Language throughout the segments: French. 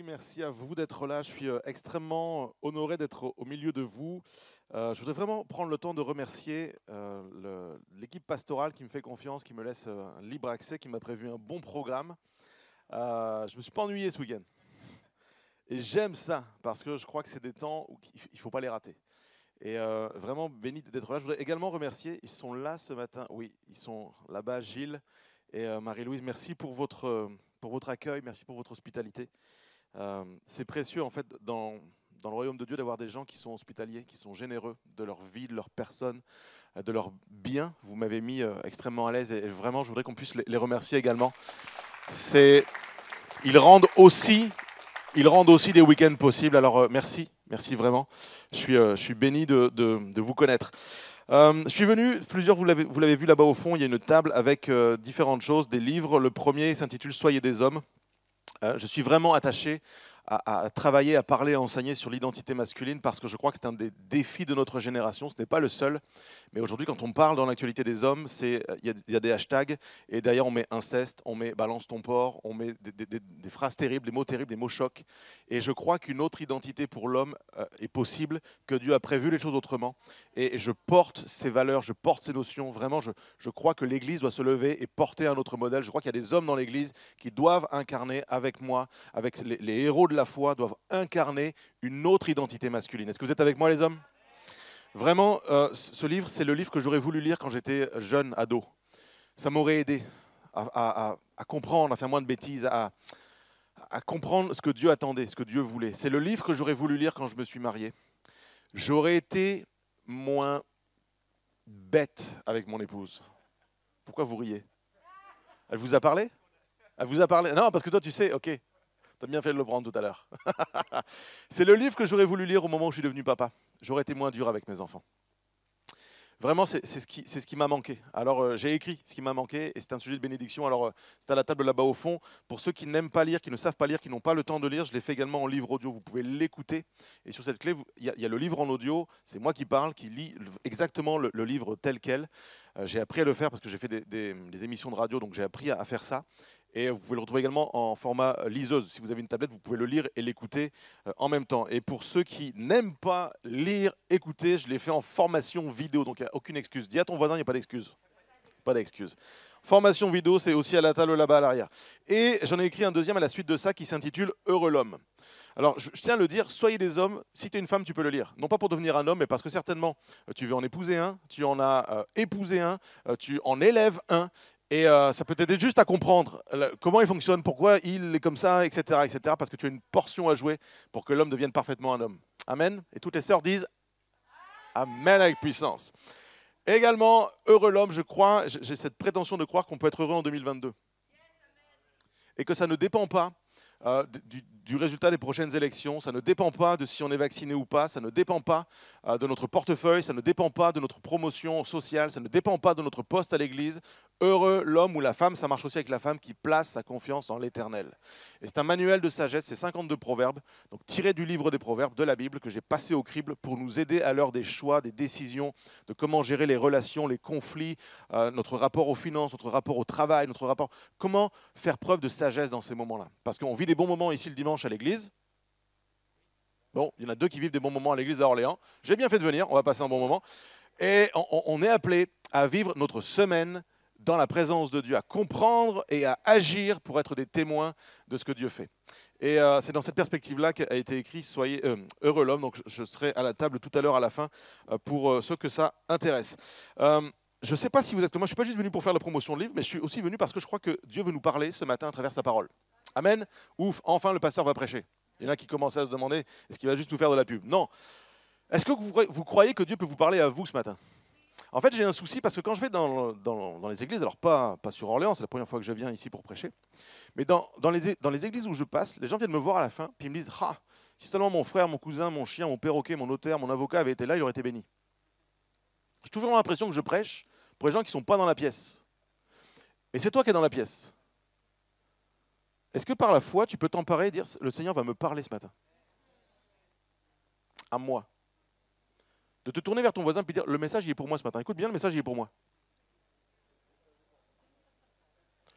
Merci à vous d'être là. Je suis extrêmement honoré d'être au milieu de vous. Je voudrais vraiment prendre le temps de remercier l'équipe pastorale qui me fait confiance, qui me laisse un libre accès, qui m'a prévu un bon programme. Je ne me suis pas ennuyé ce week-end. Et j'aime ça parce que je crois que c'est des temps où il ne faut pas les rater. Et vraiment béni d'être là. Je voudrais également remercier, ils sont là ce matin. Oui, ils sont là-bas, Gilles et Marie-Louise. Merci pour votre accueil, merci pour votre hospitalité. C'est précieux en fait dans le royaume de Dieu d'avoir des gens qui sont hospitaliers, qui sont généreux de leur vie, de leur personne, de leur bien. Vous m'avez mis extrêmement à l'aise et vraiment je voudrais qu'on puisse les remercier également. C'est, ils rendent aussi, ils rendent aussi des week-ends possibles. Alors merci vraiment. Je suis béni de vous connaître. Je suis venu, plusieurs vous l'avez vu là-bas au fond, il y a une table avec différentes choses, des livres. Le premier s'intitule Soyez des hommes. Je suis vraiment attaché à travailler, à parler, à enseigner sur l'identité masculine parce que je crois que c'est un des défis de notre génération. Ce n'est pas le seul. Mais aujourd'hui, quand on parle dans l'actualité des hommes, il y a des hashtags et derrière, on met inceste, on met balance ton porc, on met des phrases terribles, des mots terribles, des mots chocs. Et je crois qu'une autre identité pour l'homme est possible, que Dieu a prévu les choses autrement. Et je porte ces valeurs, je porte ces notions. Vraiment, je crois que l'Église doit se lever et porter un autre modèle. Je crois qu'il y a des hommes dans l'Église qui doivent incarner avec moi, avec les héros de la foi, doivent incarner une autre identité masculine. Est-ce que vous êtes avec moi, les hommes? Vraiment, ce livre, c'est le livre que j'aurais voulu lire quand j'étais jeune, ado. Ça m'aurait aidé à comprendre, à faire moins de bêtises, à comprendre ce que Dieu attendait, ce que Dieu voulait. C'est le livre que j'aurais voulu lire quand je me suis marié. J'aurais été moins bête avec mon épouse. Pourquoi vous riez? Elle vous a parlé? Elle vous a parlé? Non, parce que toi, tu sais, ok, tu as bien fait de le prendre tout à l'heure. C'est le livre que j'aurais voulu lire au moment où je suis devenu papa. J'aurais été moins dur avec mes enfants. Vraiment, c'est ce qui m'a manqué. Alors, j'ai écrit ce qui m'a manqué et c'est un sujet de bénédiction. Alors, c'est à la table là-bas au fond. Pour ceux qui n'aiment pas lire, qui ne savent pas lire, qui n'ont pas le temps de lire, je l'ai fait également en livre audio. Vous pouvez l'écouter. Et sur cette clé, il y a le livre en audio. C'est moi qui parle, qui lis exactement le livre tel quel. J'ai appris à le faire parce que j'ai fait des émissions de radio, donc j'ai appris à faire ça. Et vous pouvez le retrouver également en format liseuse. Si vous avez une tablette, vous pouvez le lire et l'écouter en même temps. Et pour ceux qui n'aiment pas lire, écouter, je l'ai fait en formation vidéo. Donc il n'y a aucune excuse. Dis à ton voisin, il n'y a pas d'excuse. Pas d'excuse. Formation vidéo, c'est aussi à la table là-bas à l'arrière. Et j'en ai écrit un deuxième à la suite de ça qui s'intitule Heureux l'homme. Alors, je tiens à le dire, soyez des hommes. Si tu es une femme, tu peux le lire. Non pas pour devenir un homme, mais parce que certainement, tu veux en épouser un, tu en as épousé un, tu en élèves un. Et ça peut t'aider juste à comprendre comment il fonctionne, pourquoi il est comme ça, etc., etc., parce que tu as une portion à jouer pour que l'homme devienne parfaitement un homme. Amen. Et toutes les sœurs disent Amen avec puissance. Également, heureux l'homme, je crois, j'ai cette prétention de croire qu'on peut être heureux en 2022. Et que ça ne dépend pas du résultat des prochaines élections, ça ne dépend pas de si on est vacciné ou pas, ça ne dépend pas de notre portefeuille, ça ne dépend pas de notre promotion sociale, ça ne dépend pas de notre poste à l'église. Heureux l'homme ou la femme, ça marche aussi avec la femme qui place sa confiance en l'Éternel. Et c'est un manuel de sagesse, c'est 52 proverbes, donc tiré du livre des proverbes de la Bible que j'ai passé au crible pour nous aider à l'heure des choix, des décisions, de comment gérer les relations, les conflits, notre rapport aux finances, notre rapport au travail, notre rapport... Comment faire preuve de sagesse dans ces moments-là? Parce qu'on vit des bons moments ici le dimanche à l'église. Bon, il y en a deux qui vivent des bons moments à l'église à Orléans. J'ai bien fait de venir, on va passer un bon moment. Et on est appelé à vivre notre semaine dans la présence de Dieu, à comprendre et à agir pour être des témoins de ce que Dieu fait. Et c'est dans cette perspective-là qu'a été écrit Soyez heureux l'homme. Donc je serai à la table tout à l'heure à la fin pour ceux que ça intéresse. Je ne sais pas si vous êtes comme moi, je ne suis pas juste venu pour faire la promotion de livre, mais je suis aussi venu parce que je crois que Dieu veut nous parler ce matin à travers sa parole. Amen. Ouf, enfin le pasteur va prêcher. Il y en a qui commencent à se demander, est-ce qu'il va juste nous faire de la pub? Non. Est-ce que vous croyez que Dieu peut vous parler à vous ce matin? En fait, j'ai un souci parce que quand je vais dans les églises, alors pas sur Orléans, c'est la première fois que je viens ici pour prêcher, mais dans les églises où je passe, les gens viennent me voir à la fin, puis ils me disent « Ah, si seulement mon frère, mon cousin, mon chien, mon perroquet, mon notaire, mon avocat avaient été là, il aurait été béni. » J'ai toujours l'impression que je prêche pour les gens qui ne sont pas dans la pièce. Et c'est toi qui es dans la pièce. Est-ce que par la foi, tu peux t'emparer et dire « Le Seigneur va me parler ce matin » à moi. De te tourner vers ton voisin et dire « Le message, il est pour moi ce matin. Écoute bien, le message, il est pour moi. »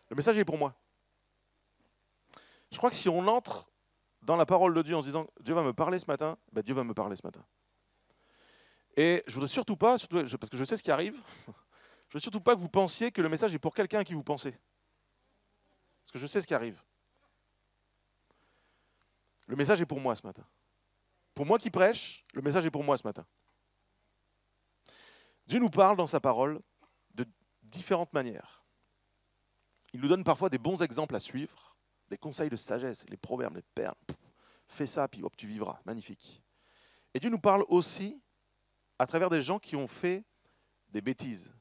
Le message, il est pour moi. Je crois que si on entre dans la parole de Dieu en se disant Dieu va me parler ce matin, ben Dieu va me parler ce matin. Et je voudrais surtout pas, parce que je sais ce qui arrive, je voudrais surtout pas que vous pensiez que le message est pour quelqu'un à qui vous pensez. Parce que je sais ce qui arrive. Le message est pour moi ce matin. Pour moi qui prêche, le message est pour moi ce matin. Dieu nous parle dans sa parole de différentes manières. Il nous donne parfois des bons exemples à suivre, des conseils de sagesse, les proverbes, les perles. Fais ça, puis hop, tu vivras. Magnifique. Et Dieu nous parle aussi à travers des gens qui ont fait des bêtises,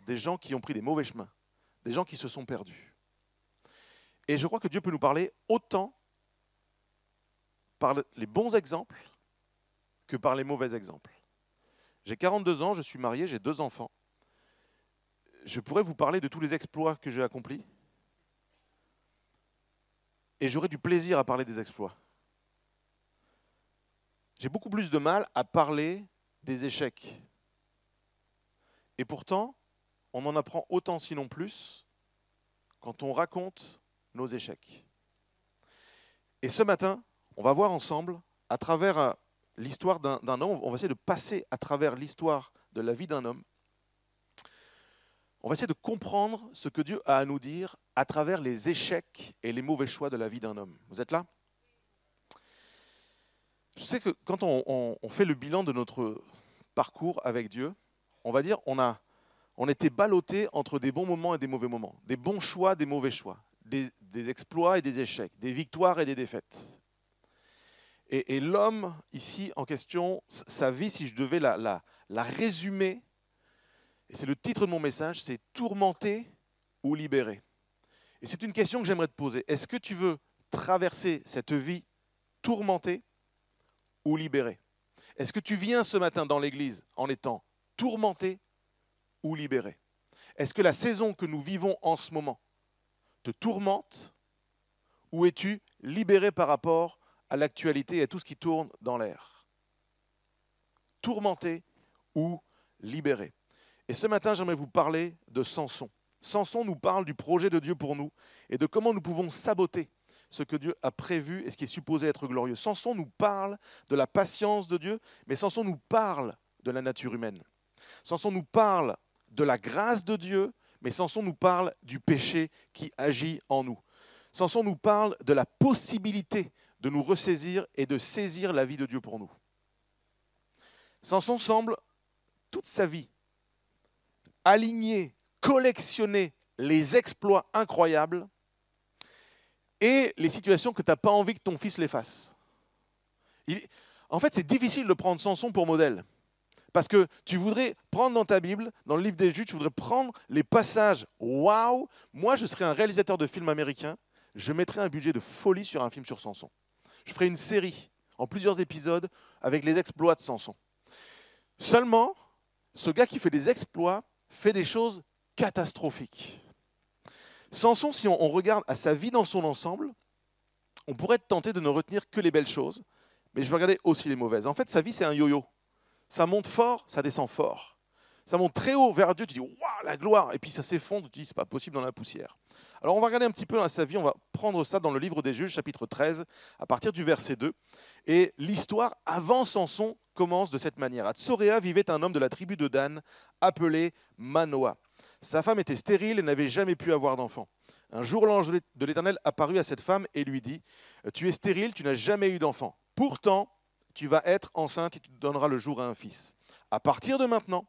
des gens qui ont pris des mauvais chemins, des gens qui se sont perdus. Et je crois que Dieu peut nous parler autant par les bons exemples que par les mauvais exemples. J'ai 42 ans, je suis marié, j'ai 2 enfants. Je pourrais vous parler de tous les exploits que j'ai accomplis. Et j'aurais du plaisir à parler des exploits. J'ai beaucoup plus de mal à parler des échecs. Et pourtant, on en apprend autant, sinon plus, quand on raconte nos échecs. Et ce matin, on va voir ensemble, à travers l'histoire d'un homme, on va essayer de passer à travers l'histoire de la vie d'un homme. On va essayer de comprendre ce que Dieu a à nous dire à travers les échecs et les mauvais choix de la vie d'un homme. Vous êtes là? Je sais que quand on fait le bilan de notre parcours avec Dieu, on va dire on était ballotté entre des bons moments et des mauvais moments, des bons choix, des mauvais choix, des exploits et des échecs, des victoires et des défaites. Et l'homme ici en question, sa vie, si je devais la résumer, et c'est le titre de mon message, c'est tourmenté ou libéré. Et c'est une question que j'aimerais te poser. Est-ce que tu veux traverser cette vie tourmentée ou libérée? Est-ce que tu viens ce matin dans l'église en étant tourmenté ou libéré? Est-ce que la saison que nous vivons en ce moment te tourmente ou es-tu libéré par rapport à l'actualité et à tout ce qui tourne dans l'air? Tourmenté ou libéré? Et ce matin, j'aimerais vous parler de Samson. Samson nous parle du projet de Dieu pour nous et de comment nous pouvons saboter ce que Dieu a prévu et ce qui est supposé être glorieux. Samson nous parle de la patience de Dieu, mais Samson nous parle de la nature humaine. Samson nous parle de la grâce de Dieu, mais Samson nous parle du péché qui agit en nous. Samson nous parle de la possibilité de nous ressaisir et de saisir la vie de Dieu pour nous. Samson semble, toute sa vie, aligner, collectionner les exploits incroyables et les situations que tu n'as pas envie que ton fils les fasse. En fait, c'est difficile de prendre Samson pour modèle. Parce que tu voudrais prendre dans ta Bible, dans le livre des Juges, tu voudrais prendre les passages « Waouh !» Moi, je serais un réalisateur de films américain, je mettrais un budget de folie sur un film sur Samson. Je ferais une série en plusieurs épisodes avec les exploits de Samson. Seulement, ce gars qui fait des exploits fait des choses catastrophiques. Samson, si on regarde à sa vie dans son ensemble, on pourrait être tenté de ne retenir que les belles choses, mais je vais regarder aussi les mauvaises. En fait, sa vie, c'est un yo-yo. Ça monte fort, ça descend fort. Ça monte très haut vers Dieu, tu dis « Waouh, la gloire !» Et puis ça s'effondre, tu dis « C'est pas possible dans la poussière ». Alors on va regarder un petit peu dans sa vie, on va prendre ça dans le livre des Juges, chapitre 13, à partir du verset 2. Et l'histoire, avant Samson, commence de cette manière. À Tsoréa vivait un homme de la tribu de Dan, appelé Manoah. Sa femme était stérile et n'avait jamais pu avoir d'enfant. Un jour, l'ange de l'Éternel apparut à cette femme et lui dit « Tu es stérile, tu n'as jamais eu d'enfant. Pourtant, tu vas être enceinte et tu donneras le jour à un fils. À partir de maintenant,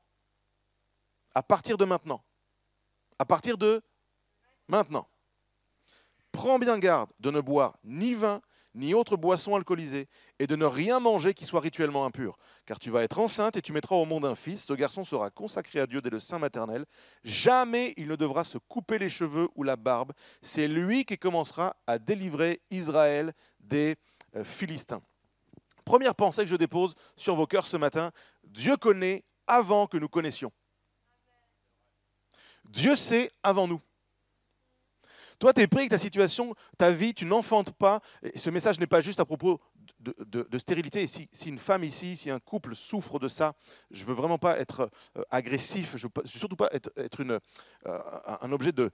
prends bien garde de ne boire ni vin, ni autre boisson alcoolisée, et de ne rien manger qui soit rituellement impur. Car tu vas être enceinte et tu mettras au monde un fils. Ce garçon sera consacré à Dieu dès le sein maternel. Jamais il ne devra se couper les cheveux ou la barbe. C'est lui qui commencera à délivrer Israël des Philistins. » Première pensée que je dépose sur vos cœurs ce matin, Dieu connaît avant que nous connaissions. Dieu sait avant nous. Toi, tu es pris avec ta situation, ta vie, tu n'enfantes pas. Et ce message n'est pas juste à propos de stérilité. Et si une femme ici, si un couple souffre de ça, je ne veux vraiment pas être agressif, je ne veux surtout pas être un objet de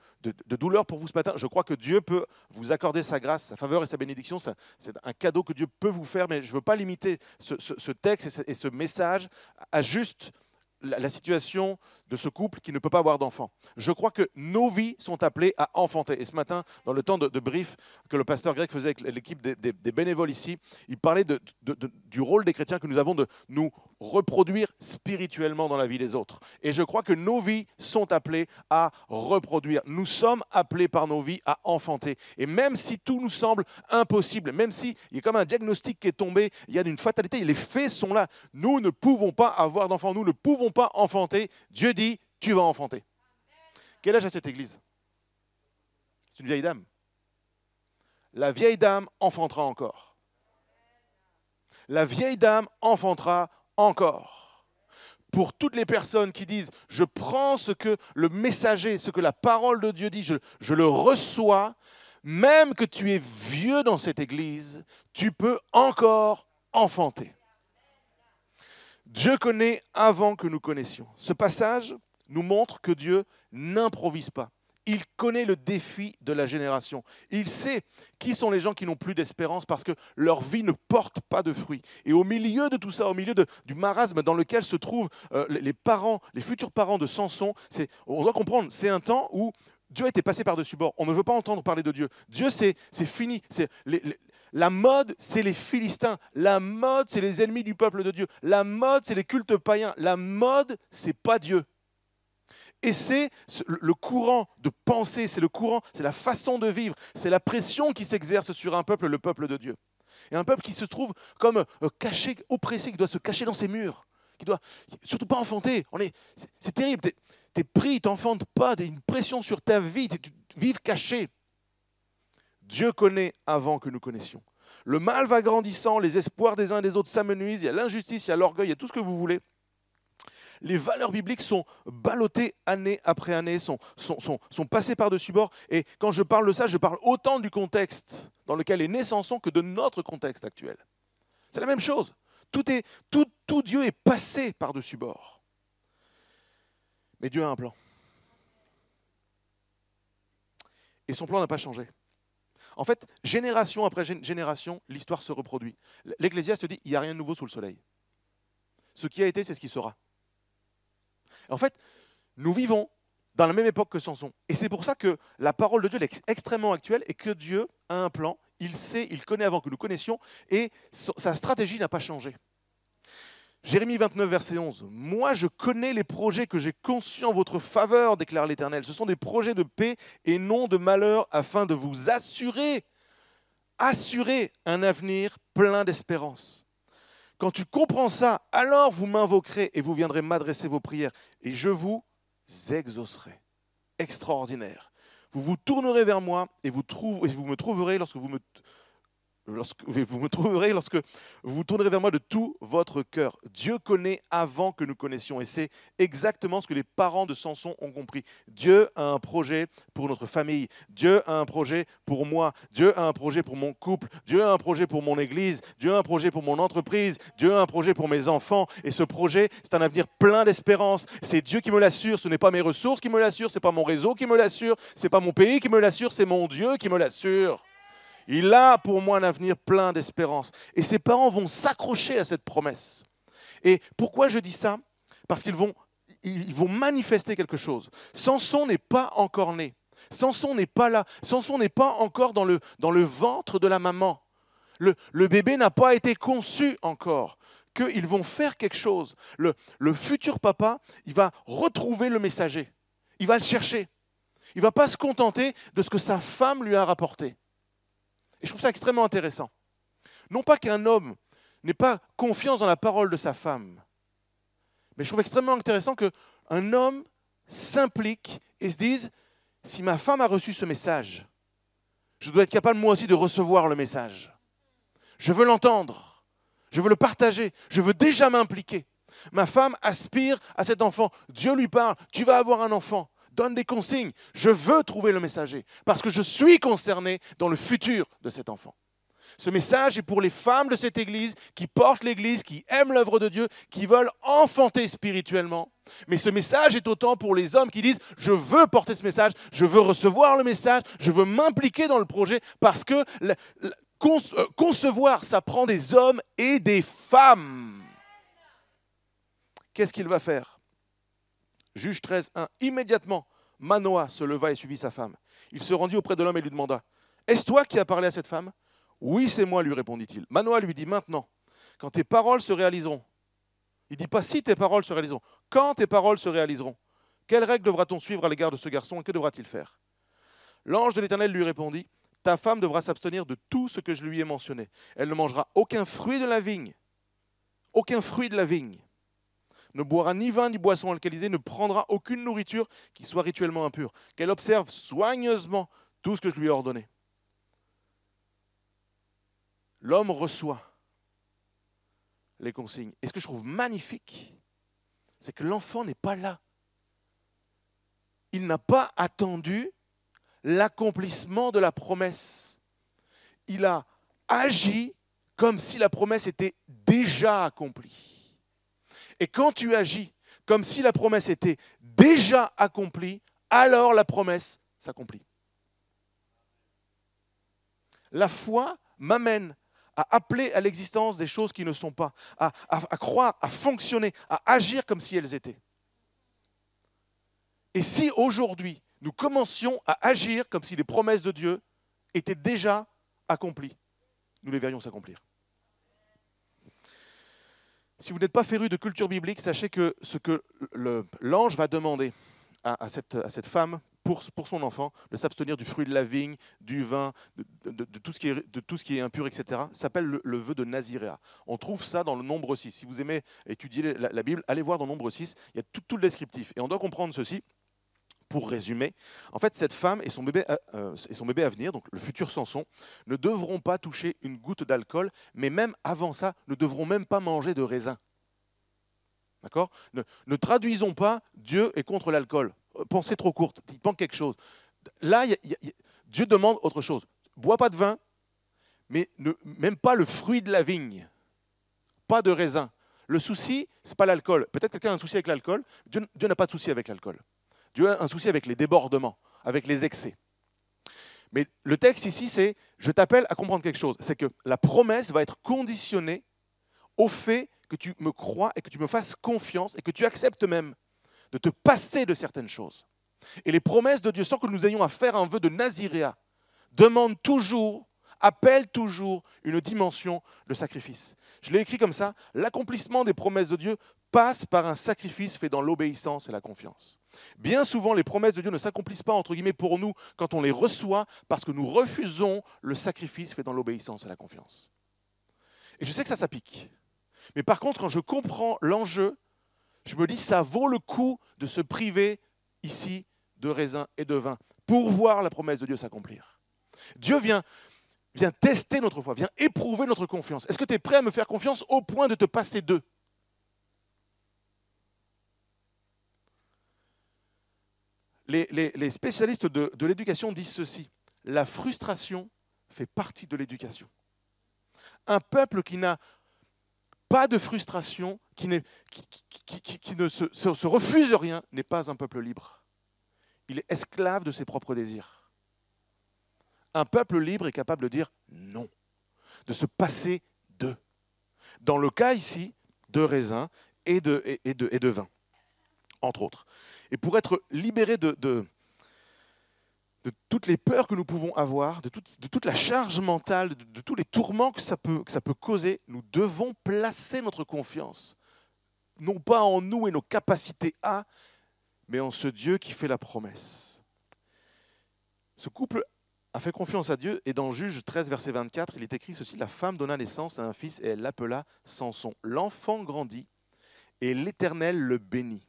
douleur pour vous ce matin. Je crois que Dieu peut vous accorder sa grâce, sa faveur et sa bénédiction. C'est un cadeau que Dieu peut vous faire, mais je ne veux pas limiter ce texte et ce message à juste la situation de ce couple qui ne peut pas avoir d'enfant. Je crois que nos vies sont appelées à enfanter. Et ce matin, dans le temps de brief que le pasteur Greg faisait avec l'équipe des bénévoles ici, il parlait du rôle des chrétiens que nous avons de nous reproduire spirituellement dans la vie des autres. Et je crois que nos vies sont appelées à reproduire. Nous sommes appelés par nos vies à enfanter. Et même si tout nous semble impossible, même s'il y a comme un diagnostic qui est tombé, il y a une fatalité, les faits sont là. Nous ne pouvons pas avoir d'enfants, nous ne pouvons pas enfanter. Dieu dit, tu vas enfanter. Quel âge a cette église? C'est une vieille dame. La vieille dame enfantera encore. La vieille dame enfantera encore. Pour toutes les personnes qui disent, je prends ce que le messager, ce que la parole de Dieu dit, je le reçois, même que tu es vieux dans cette église, tu peux encore enfanter. Dieu connaît avant que nous connaissions. Ce passage nous montre que Dieu n'improvise pas. Il connaît le défi de la génération. Il sait qui sont les gens qui n'ont plus d'espérance parce que leur vie ne porte pas de fruits. Et au milieu de tout ça, au milieu du marasme dans lequel se trouvent les parents, les futurs parents de Samson, on doit comprendre, c'est un temps où Dieu était passé par-dessus bord. On ne veut pas entendre parler de Dieu. Dieu, c'est fini. La mode, c'est les Philistins. La mode, c'est les ennemis du peuple de Dieu. La mode, c'est les cultes païens. La mode, c'est pas Dieu. Et c'est le courant de pensée, c'est la façon de vivre, c'est la pression qui s'exerce sur un peuple, le peuple de Dieu. Et un peuple qui se trouve comme caché, oppressé, qui doit se cacher dans ses murs, qui doit surtout pas enfanter. C'est terrible, t'es pris, ils t'enfantent pas, t'as une pression sur ta vie, tu vives caché. Dieu connaît avant que nous connaissions. Le mal va grandissant, les espoirs des uns et des autres s'amenuisent, il y a l'injustice, il y a l'orgueil, il y a tout ce que vous voulez. Les valeurs bibliques sont ballottées année après année, sont passées par-dessus bord. Et quand je parle de ça, je parle autant du contexte dans lequel est né Samson que de notre contexte actuel. C'est la même chose. Tout Dieu est passé par-dessus bord. Mais Dieu a un plan. Et son plan n'a pas changé. En fait, génération après génération, l'histoire se reproduit. L'Ecclésiaste dit, il n'y a rien de nouveau sous le soleil. Ce qui a été, c'est ce qui sera. En fait, nous vivons dans la même époque que Samson. Et c'est pour ça que la parole de Dieu est extrêmement actuelle et que Dieu a un plan. Il sait, il connaît avant que nous connaissions et sa stratégie n'a pas changé. Jérémie 29, verset 11. « Moi, je connais les projets que j'ai conçus en votre faveur, déclare l'Éternel. Ce sont des projets de paix et non de malheur afin de vous assurer un avenir plein d'espérance. » Quand tu comprends ça, alors vous m'invoquerez et vous viendrez m'adresser vos prières et je vous exaucerai. Extraordinaire. Vous vous tournerez vers moi et vous me trouverez lorsque vous me tournerez vers moi de tout votre cœur. Dieu connaît avant que nous connaissions et c'est exactement ce que les parents de Samson ont compris. Dieu a un projet pour notre famille. Dieu a un projet pour moi. Dieu a un projet pour mon couple. Dieu a un projet pour mon église. Dieu a un projet pour mon entreprise. Dieu a un projet pour mes enfants. Et ce projet, c'est un avenir plein d'espérance. C'est Dieu qui me l'assure. Ce n'est pas mes ressources qui me l'assurent. Ce n'est pas mon réseau qui me l'assure. Ce n'est pas mon pays qui me l'assure. C'est mon Dieu qui me l'assure. Il a pour moi un avenir plein d'espérance. Et ses parents vont s'accrocher à cette promesse. Et pourquoi je dis ça? Parce qu'ils vont manifester quelque chose. Samson n'est pas encore né. Samson n'est pas là. Samson n'est pas encore dans le ventre de la maman. Le bébé n'a pas été conçu encore. Qu'ils vont faire quelque chose. Le futur papa, il va retrouver le messager. Il va le chercher. Il ne va pas se contenter de ce que sa femme lui a rapporté. Et je trouve ça extrêmement intéressant. Non pas qu'un homme n'ait pas confiance dans la parole de sa femme, mais je trouve extrêmement intéressant qu'un homme s'implique et se dise, si ma femme a reçu ce message, je dois être capable moi aussi de recevoir le message. Je veux l'entendre, je veux le partager, je veux déjà m'impliquer. Ma femme aspire à cet enfant, Dieu lui parle, tu vas avoir un enfant. Donne des consignes. Je veux trouver le messager parce que je suis concerné dans le futur de cet enfant. Ce message est pour les femmes de cette église qui portent l'église, qui aiment l'œuvre de Dieu, qui veulent enfanter spirituellement. Mais ce message est autant pour les hommes qui disent « Je veux porter ce message, je veux recevoir le message, je veux m'impliquer dans le projet parce que concevoir, ça prend des hommes et des femmes. » Qu'est-ce qu'il va faire? Juge 13, 1. Immédiatement, Manoah se leva et suivit sa femme. Il se rendit auprès de l'homme et lui demanda « Est-ce toi qui as parlé à cette femme ?»« Oui, c'est moi, lui répondit-il. » Manoah lui dit « Maintenant, quand tes paroles se réaliseront. » Il ne dit pas si tes paroles se réaliseront. Quand tes paroles se réaliseront, quelle règle devra-t-on suivre à l'égard de ce garçon et que devra-t-il faire? L'ange de l'Éternel lui répondit « Ta femme devra s'abstenir de tout ce que je lui ai mentionné. Elle ne mangera aucun fruit de la vigne. Aucun fruit de la vigne. Ne boira ni vin ni boisson alcoolisée, ne prendra aucune nourriture qui soit rituellement impure. Qu'elle observe soigneusement tout ce que je lui ai ordonné. » L'homme reçoit les consignes. Et ce que je trouve magnifique, c'est que l'enfant n'est pas là. Il n'a pas attendu l'accomplissement de la promesse. Il a agi comme si la promesse était déjà accomplie. Et quand tu agis comme si la promesse était déjà accomplie, alors la promesse s'accomplit. La foi m'amène à appeler à l'existence des choses qui ne sont pas, à croire, à fonctionner, à agir comme si elles étaient. Et si aujourd'hui, nous commencions à agir comme si les promesses de Dieu étaient déjà accomplies, nous les verrions s'accomplir. Si vous n'êtes pas féru de culture biblique, sachez que ce que l'ange va demander à cette femme pour son enfant, de s'abstenir du fruit de la vigne, du vin, de tout ce qui est impur, etc., s'appelle le vœu de Naziréa. On trouve ça dans le Nombre 6. Si vous aimez étudier la Bible, allez voir dans le Nombre 6, il y a tout le descriptif. Et on doit comprendre ceci. Pour résumer, en fait, cette femme et son bébé à venir, donc le futur Samson, ne devront pas toucher une goutte d'alcool, mais même avant ça, ne devront même pas manger de raisin. D'accord ? Ne traduisons pas Dieu est contre l'alcool. Pensée trop courte, il manque quelque chose. Là, Dieu demande autre chose. Bois pas de vin, mais même pas le fruit de la vigne. Pas de raisin. Le souci, ce n'est pas l'alcool. Peut-être quelqu'un a un souci avec l'alcool. Dieu n'a pas de souci avec l'alcool. Dieu a un souci avec les débordements, avec les excès. Mais le texte ici, c'est « Je t'appelle à comprendre quelque chose ». C'est que la promesse va être conditionnée au fait que tu me crois et que tu me fasses confiance et que tu acceptes même de te passer de certaines choses. Et les promesses de Dieu, sans que nous ayons à faire un vœu de Naziréa, demandent toujours, appellent toujours une dimension de sacrifice. Je l'ai écrit comme ça, l'accomplissement des promesses de Dieu passe par un sacrifice fait dans l'obéissance et la confiance. Bien souvent, les promesses de Dieu ne s'accomplissent pas, entre guillemets, pour nous, quand on les reçoit, parce que nous refusons le sacrifice fait dans l'obéissance et la confiance. Et je sais que ça pique. Mais par contre, quand je comprends l'enjeu, je me dis, ça vaut le coup de se priver ici de raisin et de vin pour voir la promesse de Dieu s'accomplir. Dieu vient tester notre foi, vient éprouver notre confiance. Est-ce que tu es prêt à me faire confiance au point de te passer d'eux ? Les spécialistes de l'éducation disent ceci. La frustration fait partie de l'éducation. Un peuple qui n'a pas de frustration, qui ne se refuse rien, n'est pas un peuple libre. Il est esclave de ses propres désirs. Un peuple libre est capable de dire non, de se passer d'eux. Dans le cas ici, de raisin et de vin, entre autres. Et pour être libéré de toutes les peurs que nous pouvons avoir, de toute la charge mentale, de tous les tourments que ça peut causer, nous devons placer notre confiance, non pas en nous et nos capacités mais en ce Dieu qui fait la promesse. Ce couple a fait confiance à Dieu et dans Juge 13, verset 24, il est écrit ceci, « La femme donna naissance à un fils et elle l'appela Samson. L'enfant grandit et l'Éternel le bénit.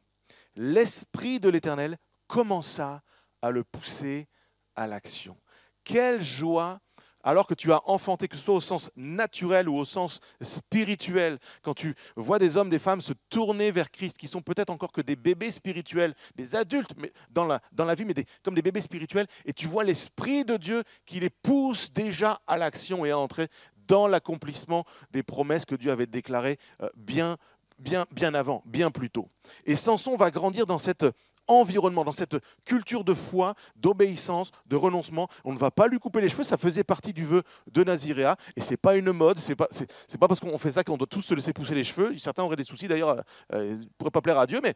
L'Esprit de l'Éternel commença à le pousser à l'action. » Quelle joie, alors que tu as enfanté, que ce soit au sens naturel ou au sens spirituel, quand tu vois des hommes, des femmes se tourner vers Christ, qui sont peut-être encore que des bébés spirituels, des adultes mais dans la vie, mais comme des bébés spirituels, et tu vois l'Esprit de Dieu qui les pousse déjà à l'action et à entrer dans l'accomplissement des promesses que Dieu avait déclarées bien avant, bien plus tôt. Et Samson va grandir dans cet environnement, dans cette culture de foi, d'obéissance, de renoncement. On ne va pas lui couper les cheveux, ça faisait partie du vœu de Naziréa, et ce n'est pas une mode, c'est pas parce qu'on fait ça qu'on doit tous se laisser pousser les cheveux. Certains auraient des soucis d'ailleurs, ils ne pourraient pas plaire à Dieu, mais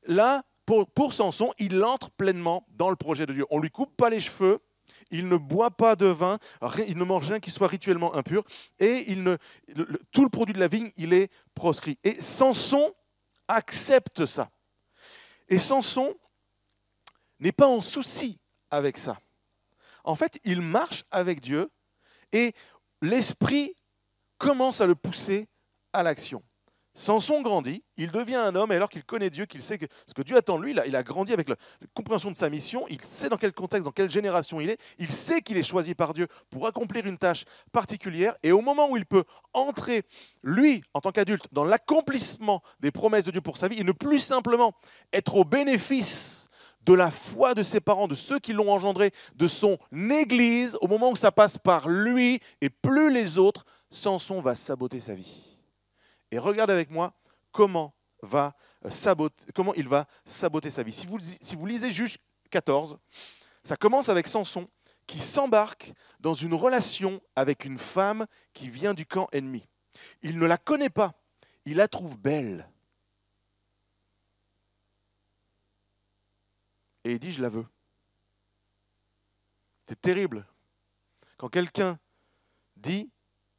là, pour Samson, il entre pleinement dans le projet de Dieu. On ne lui coupe pas les cheveux, il ne boit pas de vin, il ne mange rien qui soit rituellement impur, et tout le produit de la vigne, il est proscrit. Et Samson accepte ça. Et Samson n'est pas en souci avec ça. En fait, il marche avec Dieu et l'esprit commence à le pousser à l'action. Samson grandit, il devient un homme, et alors qu'il connaît Dieu, qu'il sait que ce que Dieu attend de lui, il a grandi avec la compréhension de sa mission, il sait dans quel contexte, dans quelle génération il sait qu'il est choisi par Dieu pour accomplir une tâche particulière, et au moment où il peut entrer, lui, en tant qu'adulte, dans l'accomplissement des promesses de Dieu pour sa vie, et ne plus simplement être au bénéfice de la foi de ses parents, de ceux qui l'ont engendré, de son Église, au moment où ça passe par lui et plus les autres, Samson va saboter sa vie. Et regarde avec moi comment il va saboter sa vie. Si vous lisez Juge 14, ça commence avec Samson qui s'embarque dans une relation avec une femme qui vient du camp ennemi. Il ne la connaît pas, il la trouve belle. Et il dit, je la veux. C'est terrible. Quand quelqu'un dit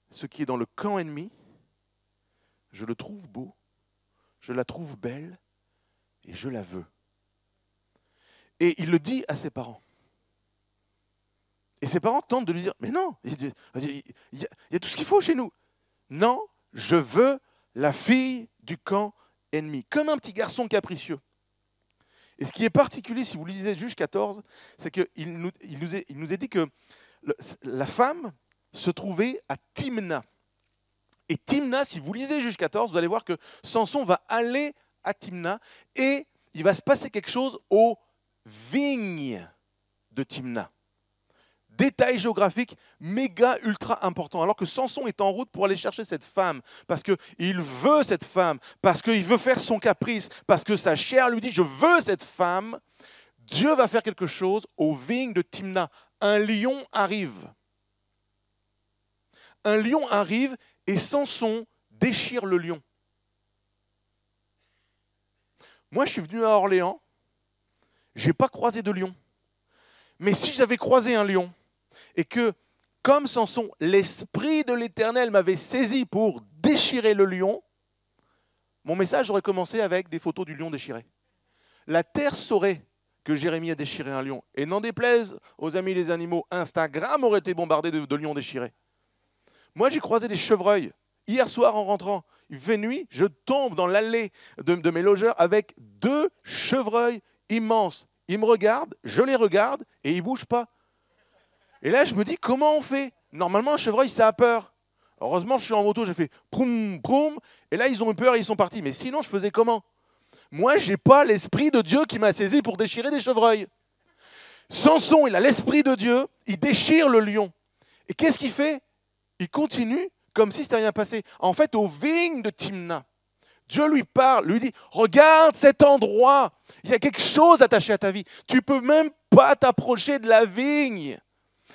ce qui est dans le camp ennemi, je le trouve beau, je la trouve belle et je la veux. Et il le dit à ses parents. Et ses parents tentent de lui dire, mais non, il y a tout ce qu'il faut chez nous. Non, je veux la fille du camp ennemi, comme un petit garçon capricieux. Et ce qui est particulier, si vous lisez Juge 14, c'est qu'il nous est dit que la femme se trouvait à Timna. Et Timna, si vous lisez Juge 14, vous allez voir que Samson va aller à Timna et il va se passer quelque chose aux vignes de Timna. Détail géographique méga ultra important. Alors que Samson est en route pour aller chercher cette femme, parce qu'il veut cette femme, parce qu'il veut faire son caprice, parce que sa chair lui dit « je veux cette femme », Dieu va faire quelque chose aux vignes de Timna. Un lion arrive. Un lion arrive et Samson déchire le lion. Moi, je suis venu à Orléans, je n'ai pas croisé de lion. Mais si j'avais croisé un lion, et que, comme Samson, l'Esprit de l'Éternel m'avait saisi pour déchirer le lion, mon message aurait commencé avec des photos du lion déchiré. La terre saurait que Jérémie a déchiré un lion. Et n'en déplaise aux amis les animaux, Instagram aurait été bombardé de lions déchirés. Moi, j'ai croisé des chevreuils. Hier soir, en rentrant, il fait nuit, je tombe dans l'allée de mes logeurs avec 2 chevreuils immenses. Ils me regardent, je les regarde et ils ne bougent pas. Et là, je me dis, comment on fait? Normalement, un chevreuil, ça a peur. Heureusement, je suis en moto, j'ai fait proum, proum. Et là, ils ont eu peur et ils sont partis. Mais sinon, je faisais comment? Moi, je n'ai pas l'Esprit de Dieu qui m'a saisi pour déchirer des chevreuils. Samson, il a l'Esprit de Dieu, il déchire le lion. Et qu'est-ce qu'il fait? Il continue comme si c'était rien passé. En fait, aux vignes de Timna, Dieu lui parle, lui dit, regarde cet endroit, il y a quelque chose attaché à ta vie. Tu ne peux même pas t'approcher de la vigne.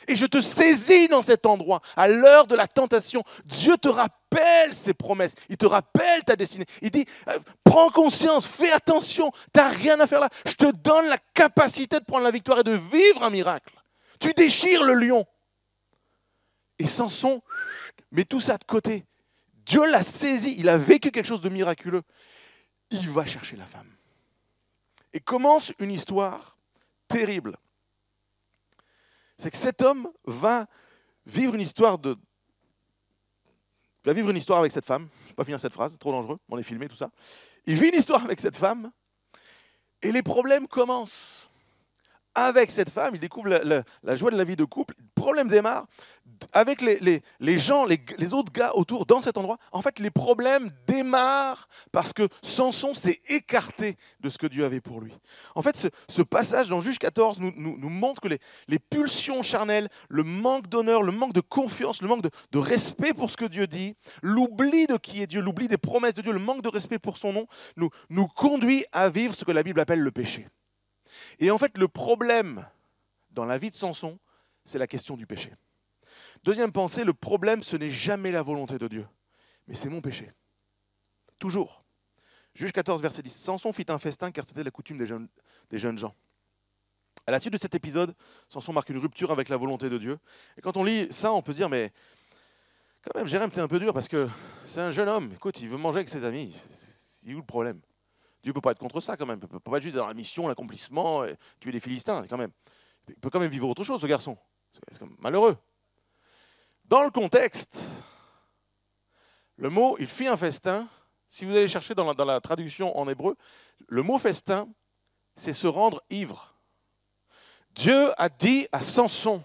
Et je te saisis dans cet endroit, à l'heure de la tentation. Dieu te rappelle ses promesses, il te rappelle ta destinée. Il dit, prends conscience, fais attention, tu n'as rien à faire là. Je te donne la capacité de prendre la victoire et de vivre un miracle. Tu déchires le lion. Et Samson met tout ça de côté. Dieu l'a saisi, il a vécu quelque chose de miraculeux. Il va chercher la femme. Et commence une histoire terrible. C'est que cet homme va vivre une histoire avec cette femme. Je ne vais pas finir cette phrase, c'est trop dangereux, on est filmé, tout ça. Il vit une histoire avec cette femme et les problèmes commencent. avec cette femme, il découvre la joie de la vie de couple, le problème démarre, avec les gens, les autres gars autour dans cet endroit, en fait les problèmes démarrent parce que Samson s'est écarté de ce que Dieu avait pour lui. En fait, ce passage dans Juge 14 nous montre que les pulsions charnelles, le manque d'honneur, le manque de confiance, le manque de respect pour ce que Dieu dit, l'oubli de qui est Dieu, l'oubli des promesses de Dieu, le manque de respect pour son nom, nous conduit à vivre ce que la Bible appelle le péché. Et en fait, le problème dans la vie de Samson, c'est la question du péché. Deuxième pensée, le problème, ce n'est jamais la volonté de Dieu, mais c'est mon péché. Toujours. Juge 14, verset 10. Samson fit un festin car c'était la coutume des jeunes gens. À la suite de cet épisode, Samson marque une rupture avec la volonté de Dieu. Et quand on lit ça, on peut se dire, mais quand même, Jérém, t'es un peu dur parce que c'est un jeune homme. Écoute, il veut manger avec ses amis. C'est où le problème? Dieu ne peut pas être contre ça quand même. Il ne peut pas être juste dans la mission, l'accomplissement, tuer les Philistins quand même. Il peut quand même vivre autre chose, ce garçon. C'est quand même malheureux. Dans le contexte, le mot « il fit un festin », si vous allez chercher dans la traduction en hébreu, le mot « festin », c'est se rendre ivre. Dieu a dit à Samson,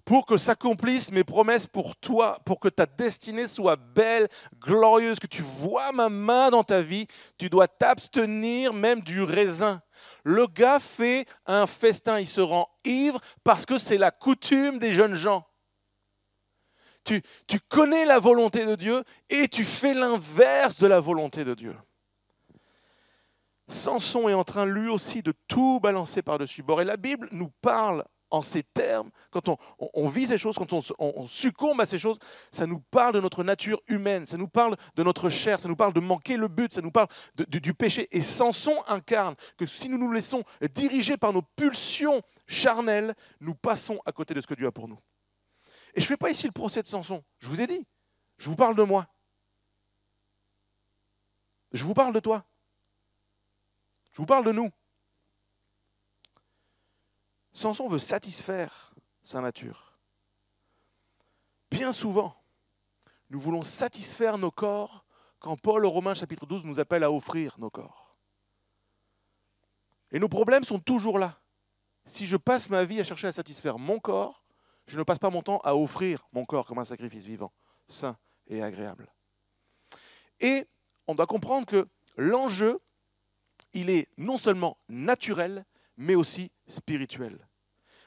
pour que s'accomplissent mes promesses pour toi, pour que ta destinée soit belle, glorieuse, que tu vois ma main dans ta vie, tu dois t'abstenir même du raisin. Le gars fait un festin, il se rend ivre parce que c'est la coutume des jeunes gens. Tu connais la volonté de Dieu et tu fais l'inverse de la volonté de Dieu. Samson est en train lui aussi de tout balancer par-dessus bord. Et la Bible nous parle en ces termes, quand on vit ces choses, quand on succombe à ces choses, ça nous parle de notre nature humaine, ça nous parle de notre chair, ça nous parle de manquer le but, ça nous parle du péché. Et Samson incarne que si nous nous laissons diriger par nos pulsions charnelles, nous passons à côté de ce que Dieu a pour nous. Et je ne fais pas ici le procès de Samson. Je vous ai dit, je vous parle de moi. Je vous parle de toi. Je vous parle de nous. Samson veut satisfaire sa nature. Bien souvent, nous voulons satisfaire nos corps quand Paul au Romains chapitre 12 nous appelle à offrir nos corps. Et nos problèmes sont toujours là. Si je passe ma vie à chercher à satisfaire mon corps, je ne passe pas mon temps à offrir mon corps comme un sacrifice vivant, sain et agréable. Et on doit comprendre que l'enjeu, il est non seulement naturel, mais aussi spirituel.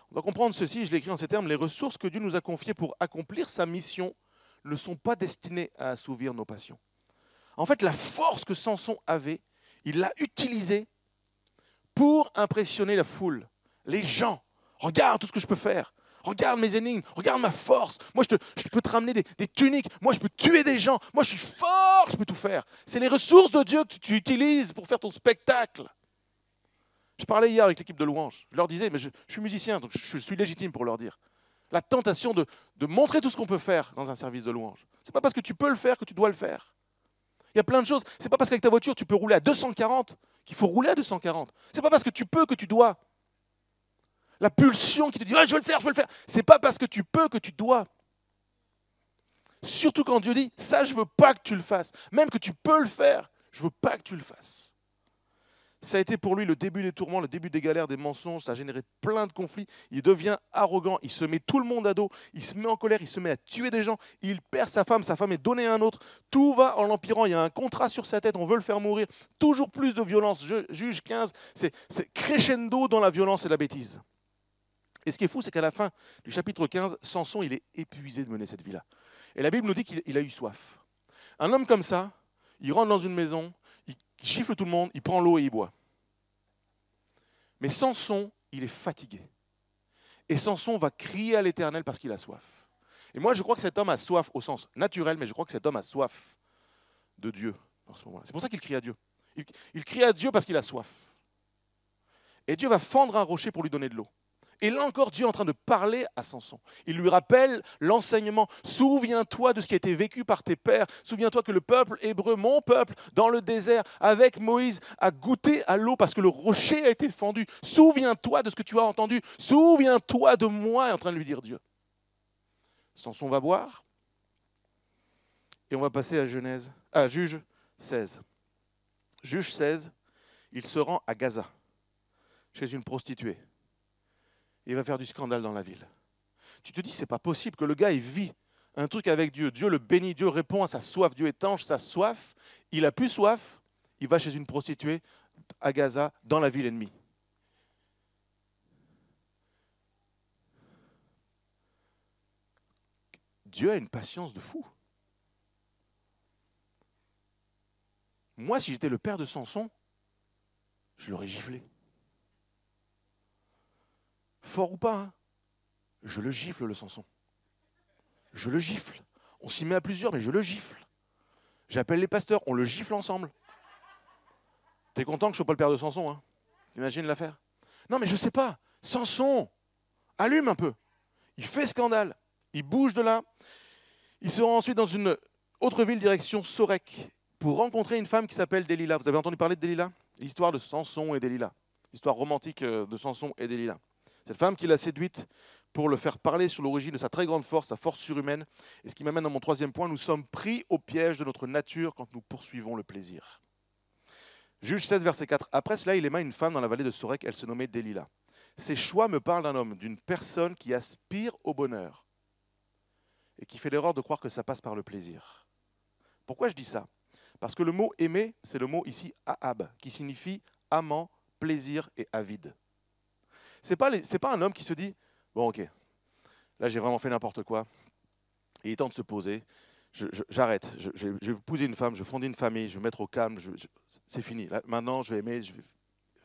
On doit comprendre ceci, je l'écris en ces termes, les ressources que Dieu nous a confiées pour accomplir sa mission ne sont pas destinées à assouvir nos passions. En fait, la force que Samson avait, il l'a utilisée pour impressionner la foule, les gens. Regarde tout ce que je peux faire. Regarde mes énigmes, regarde ma force. Moi, je peux te ramener des tuniques. Moi, je peux tuer des gens. Moi, je suis fort, je peux tout faire. C'est les ressources de Dieu que tu utilises pour faire ton spectacle. Je parlais hier avec l'équipe de louange. Je leur disais, mais je suis musicien, donc je suis légitime pour leur dire. La tentation de montrer tout ce qu'on peut faire dans un service de louange. Ce n'est pas parce que tu peux le faire que tu dois le faire. Il y a plein de choses. Ce n'est pas parce qu'avec ta voiture, tu peux rouler à 240 qu'il faut rouler à 240. Ce n'est pas parce que tu peux que tu dois. La pulsion qui te dit ah, « je veux le faire, je veux le faire ». Ce n'est pas parce que tu peux que tu dois. Surtout quand Dieu dit « ça, je ne veux pas que tu le fasses ». Même que tu peux le faire, je ne veux pas que tu le fasses. Ça a été pour lui le début des tourments, le début des galères, des mensonges. Ça a généré plein de conflits. Il devient arrogant, il se met tout le monde à dos, il se met en colère, il se met à tuer des gens. Il perd sa femme est donnée à un autre. Tout va en l'empirant. Il y a un contrat sur sa tête, on veut le faire mourir. Toujours plus de violence. Juge 15, c'est crescendo dans la violence et la bêtise. Et ce qui est fou, c'est qu'à la fin du chapitre 15, Samson, il est épuisé de mener cette vie-là. Et la Bible nous dit qu'il a eu soif. Un homme comme ça, il rentre dans une maison, il gifle tout le monde, il prend l'eau et il boit. Mais Samson, il est fatigué. Et Samson va crier à l'Éternel parce qu'il a soif. Et moi, je crois que cet homme a soif au sens naturel, mais je crois que cet homme a soif de Dieu en ce moment-là. C'est pour ça qu'il crie à Dieu. Il crie à Dieu parce qu'il a soif. Et Dieu va fendre un rocher pour lui donner de l'eau. Et là encore, Dieu est en train de parler à Samson. Il lui rappelle l'enseignement. Souviens-toi de ce qui a été vécu par tes pères. Souviens-toi que le peuple hébreu, mon peuple, dans le désert, avec Moïse, a goûté à l'eau parce que le rocher a été fendu. Souviens-toi de ce que tu as entendu. Souviens-toi de moi, est en train de lui dire Dieu. Samson va boire. Et on va passer à Juge 16. Juge 16, il se rend à Gaza, chez une prostituée. il va faire du scandale dans la ville. Tu te dis, c'est pas possible que le gars, il vit un truc avec Dieu. Dieu le bénit, Dieu répond à sa soif, Dieu étanche sa soif. Il a plus soif, il va chez une prostituée à Gaza, dans la ville ennemie. Dieu a une patience de fou. Moi, si j'étais le père de Samson, je l'aurais giflé. Fort ou pas, hein, je le gifle, le Samson. Je le gifle. On s'y met à plusieurs, mais je le gifle. J'appelle les pasteurs, on le gifle ensemble. T'es content que je ne sois pas le père de Samson, hein? T'imagines l'affaire? Non, mais je ne sais pas. Samson, allume un peu. Il fait scandale. Il bouge de là. Il se rend ensuite dans une autre ville, direction Sorek, pour rencontrer une femme qui s'appelle Delilah. Vous avez entendu parler de Delilah? L'histoire de Samson et Delilah. L'histoire romantique de Samson et Delilah. Cette femme qui l'a séduite pour le faire parler sur l'origine de sa très grande force, sa force surhumaine. Et ce qui m'amène à mon troisième point, nous sommes pris au piège de notre nature quand nous poursuivons le plaisir. Juge 16, verset 4. Après cela, il aima une femme dans la vallée de Sorek, elle se nommait Delilah. Ces choix me parlent d'un homme, d'une personne qui aspire au bonheur et qui fait l'erreur de croire que ça passe par le plaisir. Pourquoi je dis ça? Parce que le mot aimer, c'est le mot ici ahab, qui signifie amant, plaisir et avide. C'est pas un homme qui se dit, bon ok, là j'ai vraiment fait n'importe quoi, et il est temps de se poser, j'arrête, je vais épouser une femme, je vais fonder une famille, je vais me mettre au calme, c'est fini. Là, maintenant je vais aimer, je vais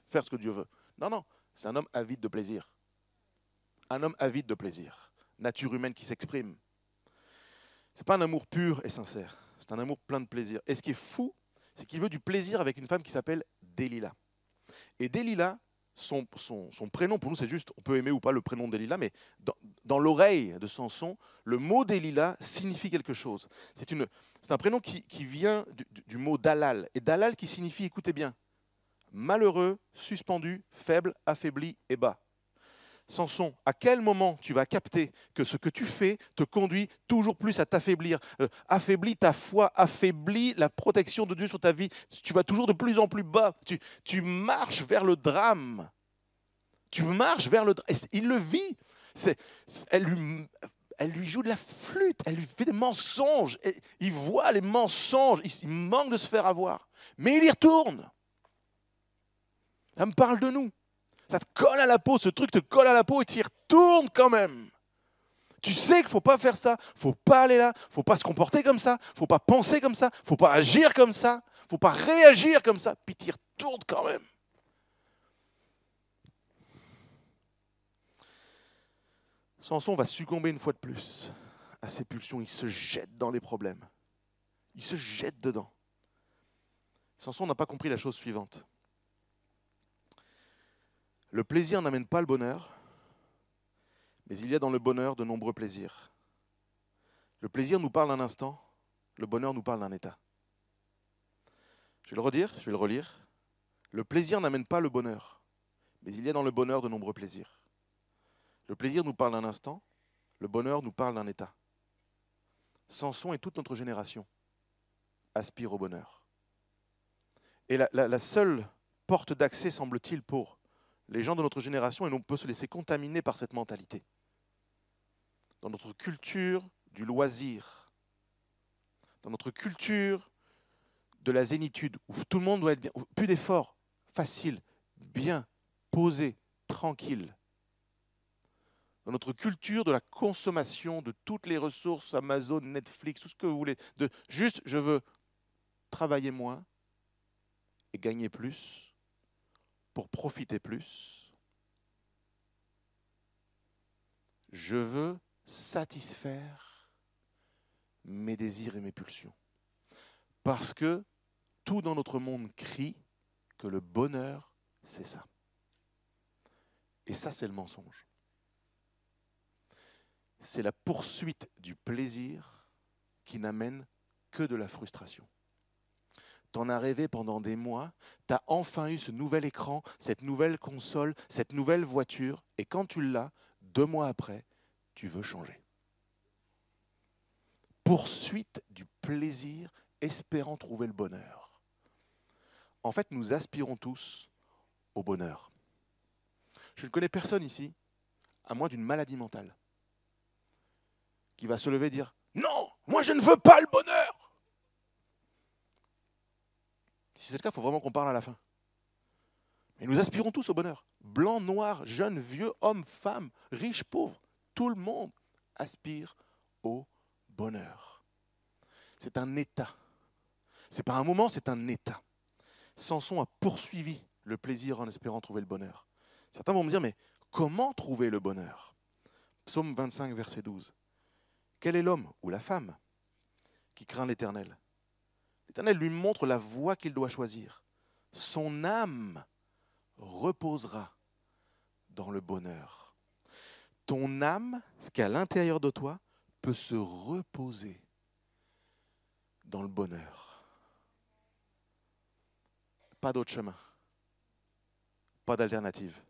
faire ce que Dieu veut. Non, non, c'est un homme avide de plaisir. Un homme avide de plaisir. Nature humaine qui s'exprime. Ce n'est pas un amour pur et sincère, c'est un amour plein de plaisir. Et ce qui est fou, c'est qu'il veut du plaisir avec une femme qui s'appelle Delilah. Et Delilah, son prénom, pour nous c'est juste, on peut aimer ou pas le prénom de Delilah, mais dans l'oreille de Samson, le mot Delilah signifie quelque chose. C'est un prénom qui vient du mot Dalal. Et Dalal qui signifie, écoutez bien, malheureux, suspendu, faible, affaibli et bas. Samson, à quel moment tu vas capter que ce que tu fais te conduit toujours plus à t'affaiblir, affaiblit ta foi, affaiblit la protection de Dieu sur ta vie, tu vas toujours de plus en plus bas, tu marches vers le drame. Tu marches vers le drame. Il le vit. Elle lui joue de la flûte, elle lui fait des mensonges, il voit les mensonges, il manque de se faire avoir. Mais il y retourne. Ça me parle de nous. Ça te colle à la peau, ce truc te colle à la peau et tu y retournes quand même. Tu sais qu'il ne faut pas faire ça, il ne faut pas aller là, il ne faut pas se comporter comme ça, il ne faut pas penser comme ça, il ne faut pas agir comme ça, il ne faut pas réagir comme ça, puis tu y retournes quand même. Samson va succomber une fois de plus à ses pulsions, il se jette dans les problèmes. Il se jette dedans. Samson n'a pas compris la chose suivante. Le plaisir n'amène pas le bonheur, mais il y a dans le bonheur de nombreux plaisirs. Le plaisir nous parle d'un instant, le bonheur nous parle d'un état. Je vais le redire, je vais le relire. Le plaisir n'amène pas le bonheur, mais il y a dans le bonheur de nombreux plaisirs. Le plaisir nous parle d'un instant, le bonheur nous parle d'un état. Samson et toute notre génération aspirent au bonheur. Et la seule porte d'accès, semble-t-il, pour les gens de notre génération, et on peut se laisser contaminer par cette mentalité. Dans notre culture du loisir, dans notre culture de la zénitude, où tout le monde doit être bien, plus d'efforts, facile, bien, posé, tranquille. Dans notre culture de la consommation de toutes les ressources, Amazon, Netflix, tout ce que vous voulez, de juste je veux travailler moins et gagner plus pour profiter plus. Je veux satisfaire mes désirs et mes pulsions. Parce que tout dans notre monde crie que le bonheur, c'est ça. Et ça, c'est le mensonge. C'est la poursuite du plaisir qui n'amène que de la frustration. T'en as rêvé pendant des mois, t'as enfin eu ce nouvel écran, cette nouvelle console, cette nouvelle voiture, et quand tu l'as, 2 mois après, tu veux changer. Poursuite du plaisir, espérant trouver le bonheur. En fait, nous aspirons tous au bonheur. Je ne connais personne ici, à moins d'une maladie mentale, qui va se lever et dire « Non, moi je ne veux pas le bonheur !» Si c'est le cas, il faut vraiment qu'on parle à la fin. Et nous aspirons tous au bonheur. Blanc, noir, jeune, vieux, homme, femme, riche, pauvre, tout le monde aspire au bonheur. C'est un état. Ce n'est pas un moment, c'est un état. Samson a poursuivi le plaisir en espérant trouver le bonheur. Certains vont me dire, mais comment trouver le bonheur? Psaume 25, verset 12. Quel est l'homme ou la femme qui craint l'Éternel? L'Éternel lui montre la voie qu'il doit choisir. Son âme reposera dans le bonheur. Ton âme, ce qui est à l'intérieur de toi, peut se reposer dans le bonheur. Pas d'autre chemin. Pas d'alternative.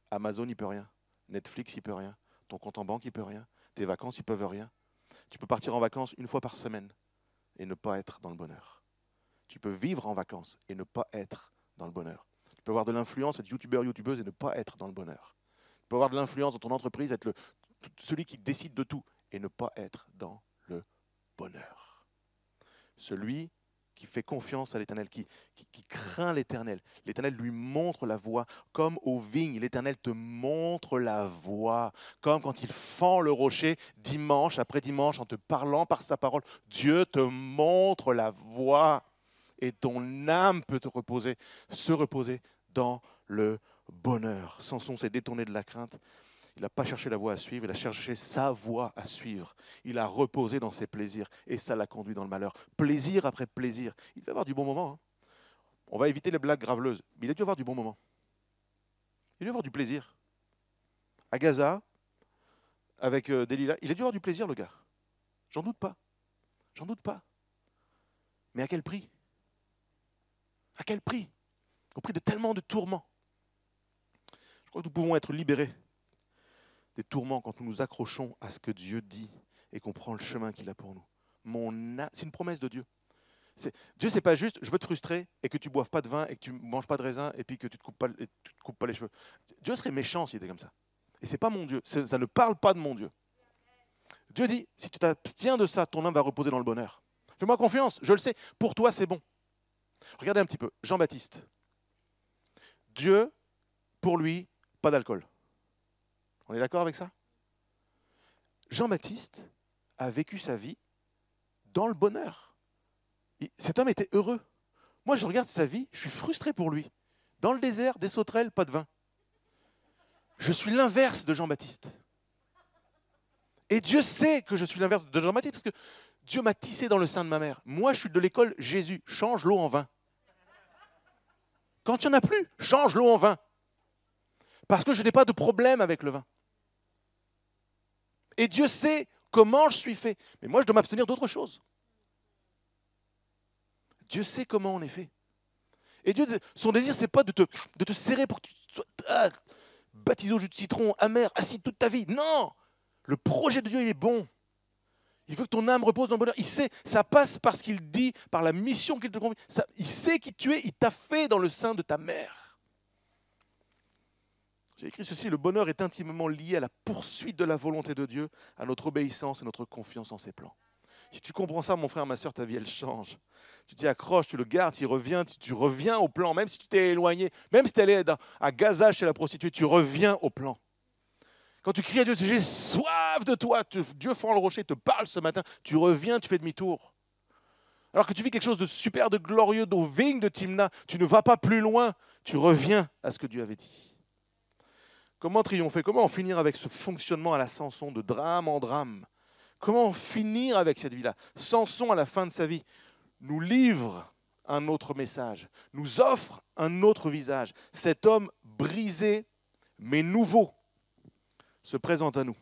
Amazon, il ne peut rien. Netflix, il ne peut rien. Ton compte en banque, il ne peut rien. Tes vacances, ils ne peuvent rien. Tu peux partir en vacances une fois par semaine et ne pas être dans le bonheur. Tu peux vivre en vacances et ne pas être dans le bonheur. Tu peux avoir de l'influence, être youtubeur, youtubeuse et ne pas être dans le bonheur. Tu peux avoir de l'influence dans ton entreprise, être celui qui décide de tout et ne pas être dans le bonheur. Celui qui fait confiance à l'Éternel, qui craint l'Éternel. L'Éternel lui montre la voie. Comme aux vignes, l'Éternel te montre la voie. Comme quand il fend le rocher, dimanche après dimanche, en te parlant par sa parole, Dieu te montre la voie. Et ton âme peut se reposer dans le bonheur. Samson s'est détourné de la crainte. Il n'a pas cherché la voie à suivre, il a cherché sa voie à suivre. Il a reposé dans ses plaisirs et ça l'a conduit dans le malheur. Plaisir après plaisir. Il devait avoir du bon moment. Hein. On va éviter les blagues graveleuses, mais il a dû avoir du bon moment. Il a dû avoir du plaisir. À Gaza, avec Delilah, il a dû avoir du plaisir, le gars. J'en doute pas. J'en doute pas. Mais à quel prix? À quel prix? Au prix de tellement de tourments. Je crois que nous pouvons être libérés des tourments quand nous nous accrochons à ce que Dieu dit et qu'on prend le chemin qu'il a pour nous. C'est une promesse de Dieu. Dieu, c'est pas juste, je veux te frustrer et que tu ne boives pas de vin et que tu ne manges pas de raisin et puis que tu ne te coupes pas les cheveux. Dieu serait méchant s'il était comme ça. Et ce n'est pas mon Dieu. Ça ne parle pas de mon Dieu. Dieu dit, si tu t'abstiens de ça, ton âme va reposer dans le bonheur. Fais-moi confiance, je le sais. Pour toi, c'est bon. Regardez un petit peu. Jean-Baptiste. Dieu, pour lui, pas d'alcool. On est d'accord avec ça? Jean-Baptiste a vécu sa vie dans le bonheur. Cet homme était heureux. Moi, je regarde sa vie, je suis frustré pour lui. Dans le désert, des sauterelles, pas de vin. Je suis l'inverse de Jean-Baptiste. Et Dieu sait que je suis l'inverse de Jean-Baptiste parce que Dieu m'a tissé dans le sein de ma mère. Moi, je suis de l'école Jésus, change l'eau en vin. Quand il n'y en a plus, change l'eau en vin. Parce que je n'ai pas de problème avec le vin. Et Dieu sait comment je suis fait. Mais moi, je dois m'abstenir d'autre chose. Dieu sait comment on est fait. Et Dieu, son désir, ce n'est pas de te serrer pour que tu sois baptisé au jus de citron, amer, acide toute ta vie. Non! Le projet de Dieu, il est bon. Il veut que ton âme repose dans le bonheur. Il sait, ça passe par ce qu'il dit, par la mission qu'il te confie. Il sait qui tu es, il t'a fait dans le sein de ta mère. J'ai écrit ceci, le bonheur est intimement lié à la poursuite de la volonté de Dieu, à notre obéissance et notre confiance en ses plans. Si tu comprends ça, mon frère, ma soeur, ta vie, elle change. Tu t'y accroches, tu le gardes, tu reviens au plan, même si tu t'es éloigné, même si tu es allé à Gaza chez la prostituée, tu reviens au plan. Quand tu cries à Dieu, j'ai soif de toi, Dieu fend le rocher, te parle ce matin, tu reviens, tu fais demi-tour. Alors que tu vis quelque chose de super, de glorieux, aux vignes de Timna, tu ne vas pas plus loin, tu reviens à ce que Dieu avait dit. Comment triompher? Comment en finir avec ce fonctionnement à la Samson, de drame en drame? Comment en finir avec cette vie-là? Samson, à la fin de sa vie, nous livre un autre message, nous offre un autre visage. Cet homme brisé, mais nouveau, se présente à nous.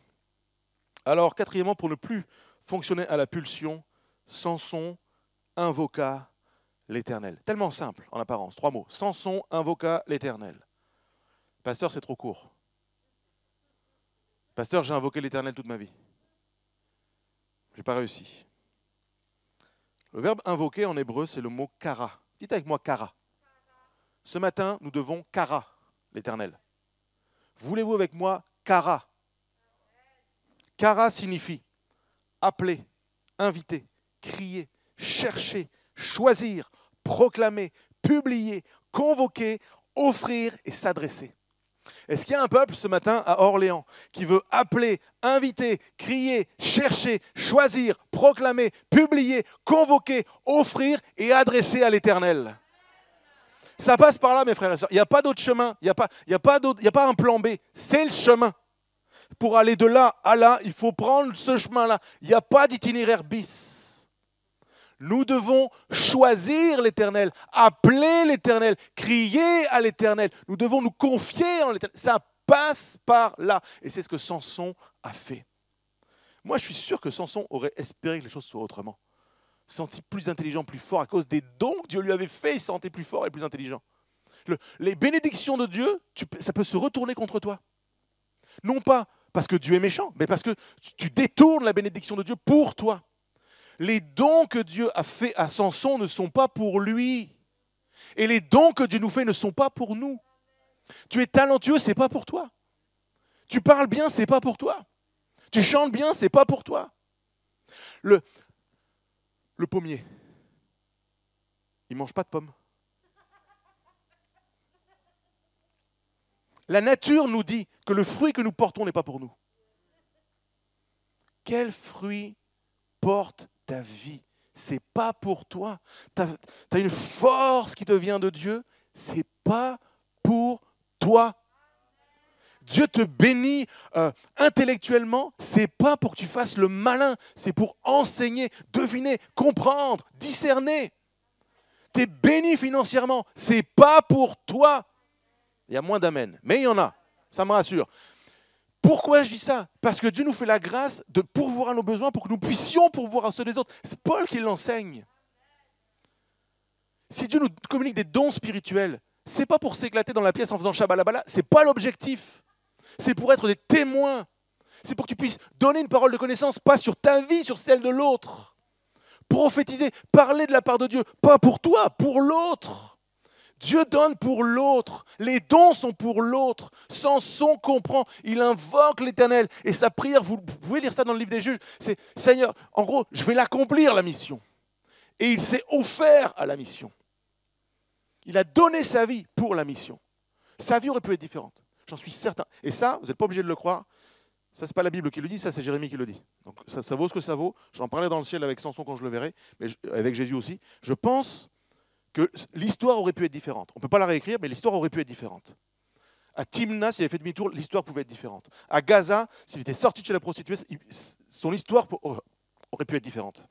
Alors, quatrièmement, pour ne plus fonctionner à la pulsion, Samson invoqua l'Éternel. Tellement simple en apparence, 3 mots. Samson invoqua l'Éternel. Pasteur, c'est trop court. Pasteur, j'ai invoqué l'Éternel toute ma vie. Je n'ai pas réussi. Le verbe invoquer en hébreu, c'est le mot kara. Dites avec moi kara. Ce matin, nous devons kara l'Éternel. Voulez-vous avec moi kara Kara signifie appeler, inviter, crier, chercher, choisir, proclamer, publier, convoquer, offrir et s'adresser. Est-ce qu'il y a un peuple ce matin à Orléans qui veut appeler, inviter, crier, chercher, choisir, proclamer, publier, convoquer, offrir et adresser à l'Éternel? Ça passe par là, mes frères et sœurs. Il n'y a pas d'autre chemin, il n'y a pas un plan B. C'est le chemin. Pour aller de là à là, il faut prendre ce chemin-là. Il n'y a pas d'itinéraire bis. Nous devons choisir l'Éternel, appeler l'Éternel, crier à l'Éternel. Nous devons nous confier en l'Éternel. Ça passe par là. Et c'est ce que Samson a fait. Moi, je suis sûr que Samson aurait espéré que les choses soient autrement. Il se sentit plus intelligent, plus fort à cause des dons que Dieu lui avait faits. Il se sentait plus fort et plus intelligent. Les bénédictions de Dieu, ça peut se retourner contre toi. Non pas parce que Dieu est méchant, mais parce que tu détournes la bénédiction de Dieu pour toi. Les dons que Dieu a faits à Samson ne sont pas pour lui. Et les dons que Dieu nous fait ne sont pas pour nous. Tu es talentueux, ce n'est pas pour toi. Tu parles bien, ce n'est pas pour toi. Tu chantes bien, ce n'est pas pour toi. Le pommier, il ne mange pas de pommes. La nature nous dit que le fruit que nous portons n'est pas pour nous. Quel fruit porte ta vie? C'est pas pour toi. Tu as une force qui te vient de Dieu, c'est pas pour toi. Dieu te bénit intellectuellement, c'est pas pour que tu fasses le malin, c'est pour enseigner, deviner, comprendre, discerner. Tu es béni financièrement, c'est pas pour toi. Il y a moins d'amen, mais il y en a, ça me rassure. Pourquoi je dis ça? Parce que Dieu nous fait la grâce de pourvoir à nos besoins pour que nous puissions pourvoir à ceux des autres. C'est Paul qui l'enseigne. Si Dieu nous communique des dons spirituels, ce n'est pas pour s'éclater dans la pièce en faisant shabalabala, ce n'est pas l'objectif. C'est pour être des témoins. C'est pour que tu puisses donner une parole de connaissance, pas sur ta vie, sur celle de l'autre. Prophétiser, parler de la part de Dieu, pas pour toi, pour l'autre. Dieu donne pour l'autre. Les dons sont pour l'autre. Samson comprend. Il invoque l'Éternel. Et sa prière, vous pouvez lire ça dans le livre des Juges, c'est « Seigneur, en gros, je vais l'accomplir la mission. » Et il s'est offert à la mission. Il a donné sa vie pour la mission. Sa vie aurait pu être différente. J'en suis certain. Et ça, vous n'êtes pas obligé de le croire. Ça, ce n'est pas la Bible qui le dit, ça, c'est Jérémie qui le dit. Donc ça vaut ce que ça vaut. J'en parlais dans le ciel avec Samson quand je le verrai, mais avec Jésus aussi. Je pense que l'histoire aurait pu être différente. On ne peut pas la réécrire, mais l'histoire aurait pu être différente. À Timna, s'il avait fait demi-tour, l'histoire pouvait être différente. À Gaza, s'il était sorti de chez la prostituée, son histoire aurait pu être différente.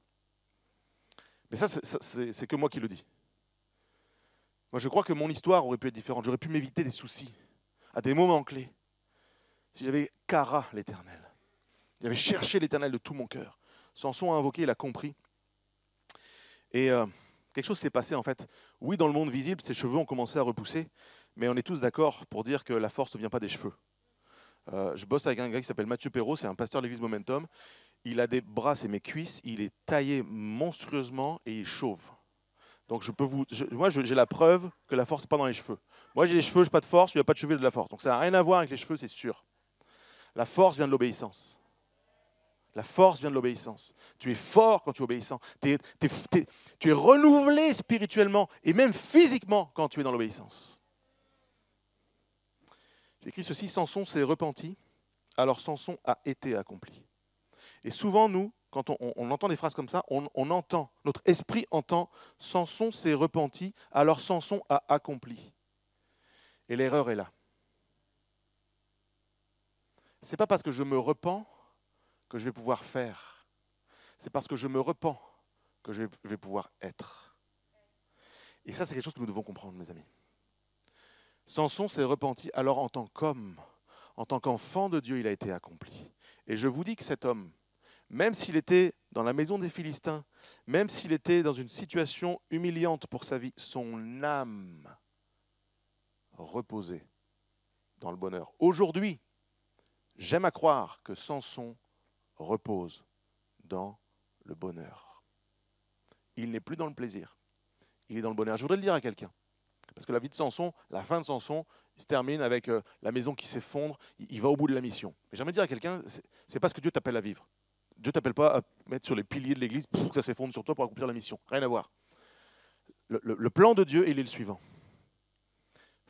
Mais ça, c'est que moi qui le dis. Moi, je crois que mon histoire aurait pu être différente. J'aurais pu m'éviter des soucis à des moments clés si j'avais Kara l'Éternel. J'avais cherché l'Éternel de tout mon cœur. Samson a invoqué, il a compris. Et quelque chose s'est passé en fait. Oui, dans le monde visible, ses cheveux ont commencé à repousser, mais on est tous d'accord pour dire que la force ne vient pas des cheveux. Je bosse avec un gars qui s'appelle Mathieu Perrault, c'est un pasteur de l'église Momentum. Il a des bras, c'est mes cuisses, il est taillé monstrueusement et il est chauve. Donc moi, j'ai la preuve que la force n'est pas dans les cheveux. Moi, j'ai les cheveux, je n'ai pas de force, il n'y a pas de cheveux, il y a de la force. Donc ça n'a rien à voir avec les cheveux, c'est sûr. La force vient de l'obéissance. La force vient de l'obéissance. Tu es fort quand tu es obéissant. Tu es renouvelé spirituellement et même physiquement quand tu es dans l'obéissance. J'ai écrit ceci, Samson s'est repenti, alors Samson a été accompli. Et souvent, nous, quand on entend des phrases comme ça, on entend, notre esprit entend, Samson s'est repenti, alors Samson a accompli. Et l'erreur est là. Ce n'est pas parce que je me repens que je vais pouvoir faire. C'est parce que je me repens que je vais pouvoir être. Et ça, c'est quelque chose que nous devons comprendre, mes amis. Samson s'est repenti, alors en tant qu'homme, en tant qu'enfant de Dieu, il a été accompli. Et je vous dis que cet homme, même s'il était dans la maison des Philistins, même s'il était dans une situation humiliante pour sa vie, son âme reposait dans le bonheur. Aujourd'hui, j'aime à croire que Samson repose dans le bonheur. Il n'est plus dans le plaisir, il est dans le bonheur. Je voudrais le dire à quelqu'un. Parce que la vie de Samson, la fin de Samson, il se termine avec la maison qui s'effondre, il va au bout de la mission. Mais j'aimerais dire à quelqu'un, c'est pas ce que Dieu t'appelle à vivre. Dieu t'appelle pas à mettre sur les piliers de l'église, que ça s'effondre sur toi pour accomplir la mission. Rien à voir. Le plan de Dieu, il est le suivant.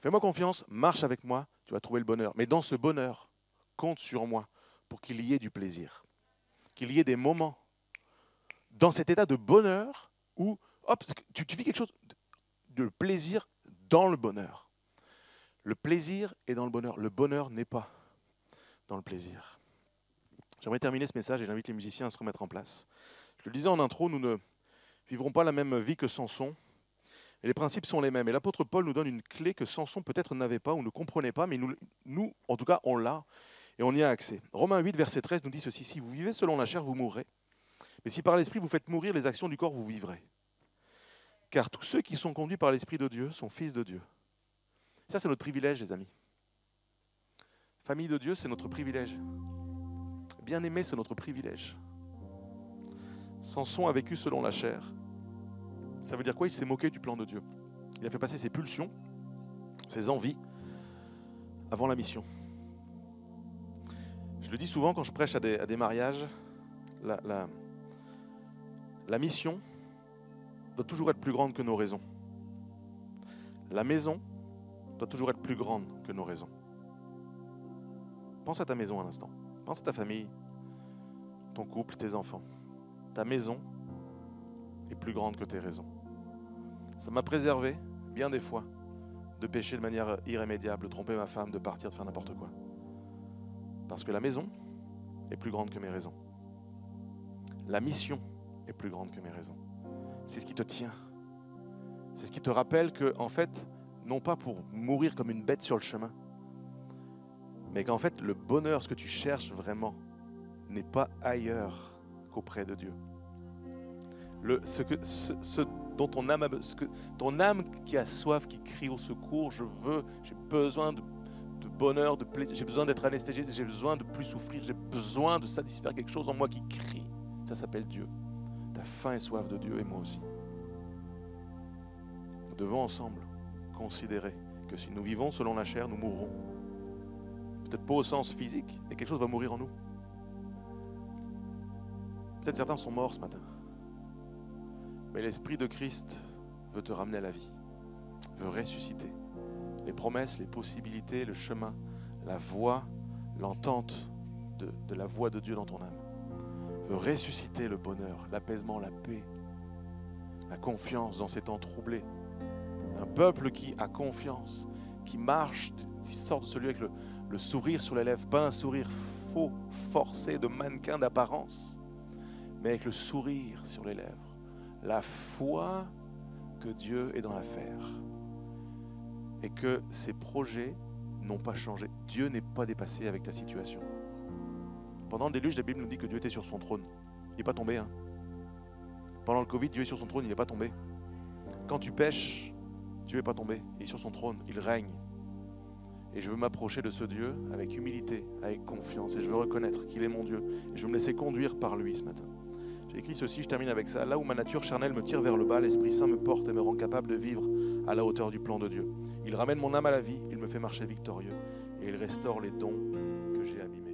Fais-moi confiance, marche avec moi, tu vas trouver le bonheur. Mais dans ce bonheur, compte sur moi pour qu'il y ait du plaisir, qu'il y ait des moments dans cet état de bonheur où hop, tu vis quelque chose de plaisir dans le bonheur. Le plaisir est dans le bonheur. Le bonheur n'est pas dans le plaisir. J'aimerais terminer ce message et j'invite les musiciens à se remettre en place. Je le disais en intro, nous ne vivrons pas la même vie que Samson. Et les principes sont les mêmes. Et l'apôtre Paul nous donne une clé que Samson peut-être n'avait pas ou ne comprenait pas, mais nous, en tout cas, on l'a et on y a accès. Romains 8, verset 13 nous dit ceci: si vous vivez selon la chair, vous mourrez. Mais si par l'esprit vous faites mourir les actions du corps, vous vivrez. Car tous ceux qui sont conduits par l'Esprit de Dieu sont fils de Dieu. Ça, c'est notre privilège, les amis. Famille de Dieu, c'est notre privilège. Bien-aimé, c'est notre privilège. Samson a vécu selon la chair. Ça veut dire quoi? Il s'est moqué du plan de Dieu. Il a fait passer ses pulsions, ses envies, avant la mission. Je le dis souvent quand je prêche à des mariages, la mission doit toujours être plus grande que nos raisons. La maison doit toujours être plus grande que nos raisons. Pense à ta maison un instant. Pense à ta famille, ton couple, tes enfants. Ta maison est plus grande que tes raisons. Ça m'a préservé, bien des fois, de pécher de manière irrémédiable, de tromper ma femme, de partir, de faire n'importe quoi. Parce que la maison est plus grande que mes raisons. La mission est plus grande que mes raisons. C'est ce qui te tient. C'est ce qui te rappelle que, en fait, non pas pour mourir comme une bête sur le chemin, mais qu'en fait, le bonheur, ce que tu cherches vraiment, n'est pas ailleurs qu'auprès de Dieu. Ce dont ton âme ton âme qui a soif, qui crie au secours, j'ai besoin de bonheur, de plaisir, j'ai besoin d'être anesthésié, j'ai besoin de plus souffrir, j'ai besoin de satisfaire quelque chose en moi qui crie. Ça s'appelle Dieu. Tu as faim et soif de Dieu et moi aussi. Nous devons ensemble considérer que si nous vivons selon la chair, nous mourrons. Peut-être pas au sens physique, mais quelque chose va mourir en nous. Peut-être certains sont morts ce matin. Mais l'Esprit de Christ veut te ramener à la vie, veut ressusciter. Les promesses, les possibilités, le chemin, la voix, l'entente de la voix de Dieu dans ton âme, veut ressusciter le bonheur, l'apaisement, la paix, la confiance dans ces temps troublés. Un peuple qui a confiance, qui marche, qui sort de ce lieu avec le sourire sur les lèvres, pas un sourire faux, forcé, de mannequin d'apparence, mais avec le sourire sur les lèvres. La foi que Dieu est dans l'affaire et que ses projets n'ont pas changé. Dieu n'est pas dépassé avec ta situation. Pendant le déluge, la Bible nous dit que Dieu était sur son trône. Il n'est pas tombé. Pendant le Covid, Dieu est sur son trône, il n'est pas tombé. Quand tu pèches, Dieu n'est pas tombé. Il est sur son trône, il règne. Et je veux m'approcher de ce Dieu avec humilité, avec confiance. Et je veux reconnaître qu'il est mon Dieu. Et je veux me laisser conduire par lui ce matin. J'ai écrit ceci, je termine avec ça. Là où ma nature charnelle me tire vers le bas, l'Esprit Saint me porte et me rend capable de vivre à la hauteur du plan de Dieu. Il ramène mon âme à la vie, il me fait marcher victorieux et il restaure les dons que j'ai abîmés.